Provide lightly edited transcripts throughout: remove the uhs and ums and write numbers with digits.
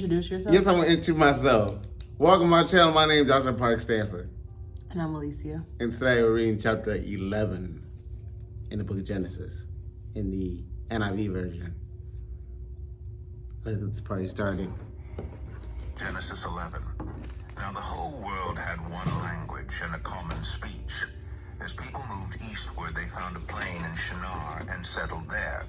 introduce yourself? Yes, I'm going to introduce myself. Welcome to my channel. My name is Dr. Parks-Stanford. And I'm Alicia. And today we're reading chapter 11 in the book of Genesis in the NIV version. Let's get this party started. Genesis 11. Now the whole world had one language and a common speech. As people moved eastward, they found a plain in Shinar and settled there.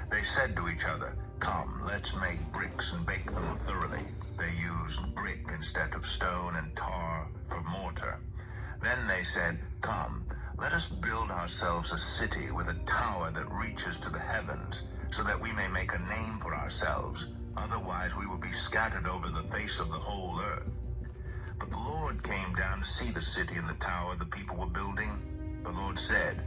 They said to each other, "Come, let's make bricks and bake them thoroughly." They used brick instead of stone and tar for mortar. Then they said, "Come, let us build ourselves a city with a tower that reaches to the heavens, so that we may make a name for ourselves. Otherwise we will be scattered over the face of the whole earth." But the Lord came down to see the city and the tower the people were building. The Lord said,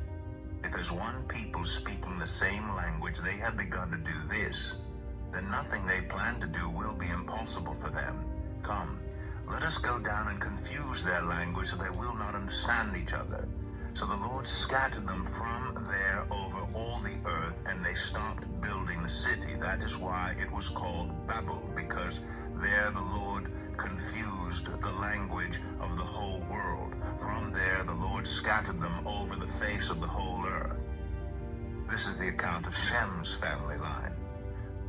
"If as one people speaking the same language they have begun to do this, then nothing they plan to do will be impossible for them. Come, let us go down and confuse their language so they will not understand each other." So the Lord scattered them from there over all the earth, and they stopped building the city. That is why it was called Babel, because there the Lord confused the language of the whole world. From there the Lord scattered them over the face of the whole earth. This is the account of Shem's family line.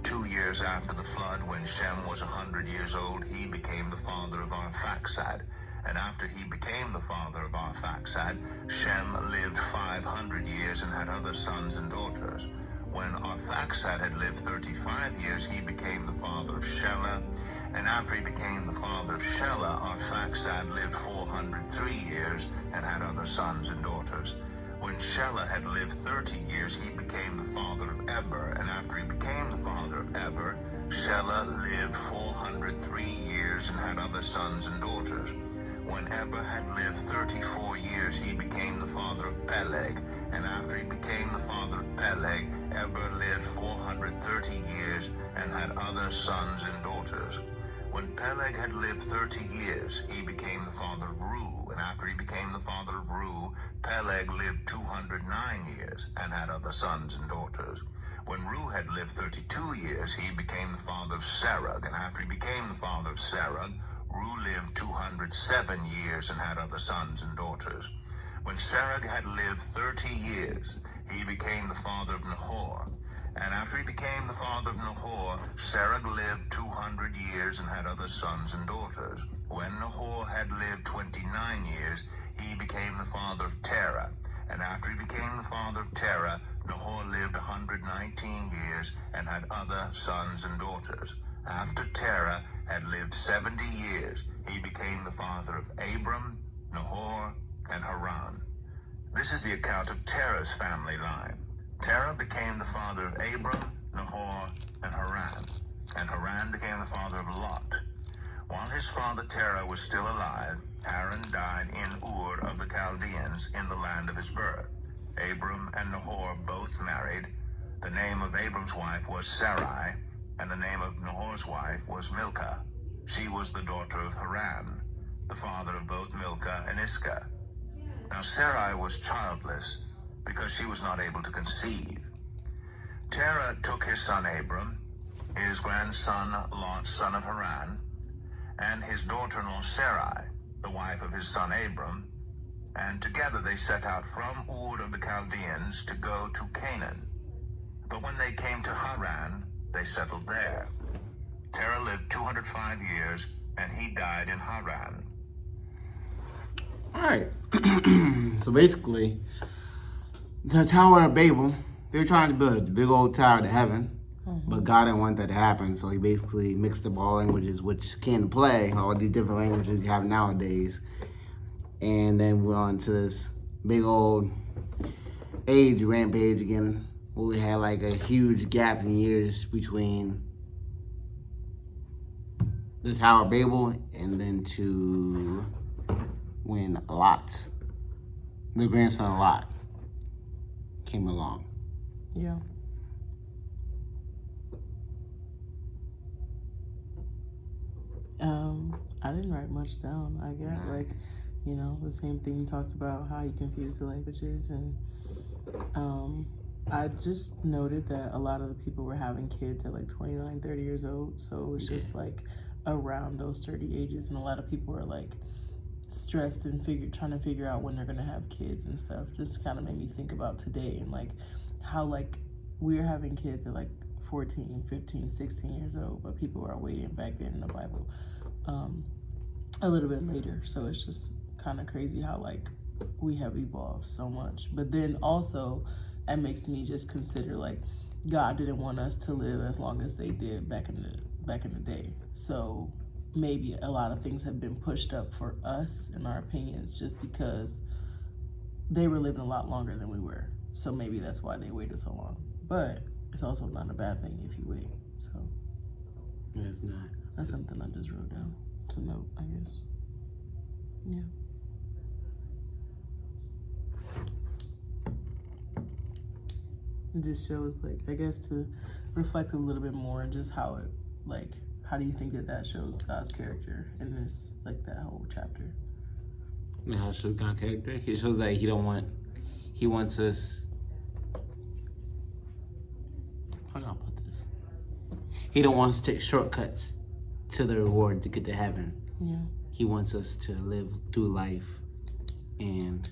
2 years after the flood, when Shem was 100 years old, he became the father of Arphaxad. And after he became the father of Arphaxad, Shem lived 500 years and had other sons and daughters. When Arphaxad had lived 35 years, he became the father of Shelah. And after he became the father of Shelah, Arphaxad lived 403 years and had other sons and daughters. When Shelah had lived 30 years, he became the father of Eber. And after he became the father of Eber, Shelah lived 403 years and had other sons and daughters. When Eber had lived 34 years, he became the father of Peleg. And after he became the father of Peleg, Eber lived 430 years and had other sons and daughters. When Peleg had lived 30 years, he became the father of Reu. And after he became the father of Reu, Peleg lived 209 years and had other sons and daughters. When Reu had lived 32 years, he became the father of Serug. And after he became the father of Serug, Reu lived 207 years and had other sons and daughters. When Serug had lived 30 years, he became the father of Nahor. And after he became the father of Nahor, Serug lived 200 years and had other sons and daughters. When Nahor had lived 29 years, he became the father of Terah. And after he became the father of Terah, Nahor lived 119 years and had other sons and daughters. After Terah had lived 70 years, he became the father of Abram, Nahor, and Haran. This is the account of Terah's family line. Terah became the father of Abram, Nahor, and Haran. And Haran became the father of Lot. While his father Terah was still alive, Haran died in Ur of the Chaldeans in the land of his birth. Abram and Nahor both married. The name of Abram's wife was Sarai, and the name of Nahor's wife was Milcah. She was the daughter of Haran, the father of both Milcah and Iscah. Now Sarai was childless, because she was not able to conceive. Terah took his son Abram, his grandson Lot, son of Haran, and his daughter-in-law Sarai, the wife of his son Abram, and together they set out from Ur of the Chaldeans to go to Canaan. But when they came to Haran, they settled there. Terah lived 205 years, and he died in Haran. All right. So basically, the Tower of Babel, they were trying to build the big old tower to heaven, but God didn't want that to happen, so he basically mixed up all languages, which can play, all these different languages you have nowadays, and then we're on to this big old age rampage again, where we had like a huge gap in years between the Tower of Babel and then to when Lot, the grandson of Lot, came along. Yeah. I didn't write much down. I got like, the same thing you talked about, how you confuse the languages, and I just noted that a lot of the people were having kids at like 29, 30 years old. So it was just like around those 30 ages, and a lot of people are like stressed and trying to figure out when they're gonna have kids and stuff. Just kind of made me think about today and like how like we're having kids at like 14, 15, 16 years old, but people are waiting back then in the Bible a little bit later. So it's just kind of crazy how like we have evolved so much. But then also that makes me just consider like God didn't want us to live as long as they did back in the day. So maybe a lot of things have been pushed up for us, in our opinions, just because they were living a lot longer than we were. So maybe that's why they waited so long. But it's also not a bad thing if you wait. So It's not. that's something I just wrote down to note, I guess. Yeah. It just shows, like, I guess to reflect a little bit more on just how it, like, how do you think that shows God's character in this, like, that whole chapter? You know how it shows God's character? He shows that he wants us. How can I put this? He don't want us to take shortcuts to the reward to get to heaven. Yeah. He wants us to live through life and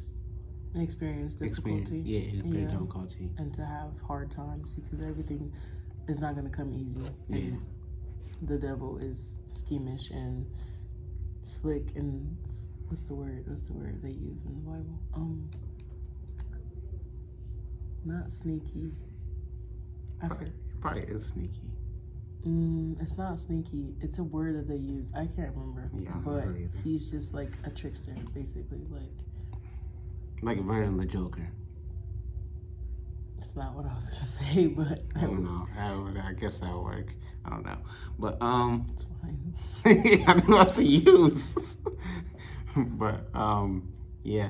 Experience difficulty. experience difficulty. And to have hard times, because everything is not going to come easy. And the devil is schemish and slick and what's the word they use in the Bible? Not sneaky. Probably is sneaky. It's not sneaky. It's a word that they use. I can't remember. Yeah, I don't but remember either. he's just like a trickster, basically. Like a version of the Joker. It's not what I was gonna say, but I don't know. I guess that'll work. I don't know. But it's fine. I don't know what to use. But yeah.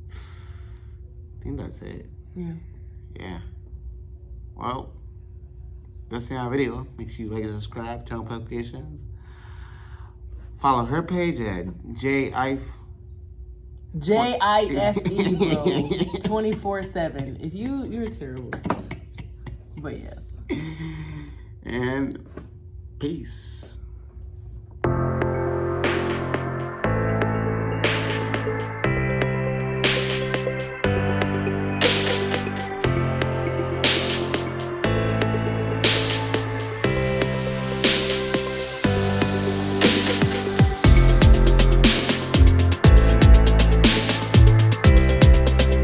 I think that's it. Yeah. Yeah. Well, that's our video. Make sure you like and subscribe, turn on notifications. Follow her page at JIFE. JIFE, bro. 24/7. If you're terrible. But yes. And peace.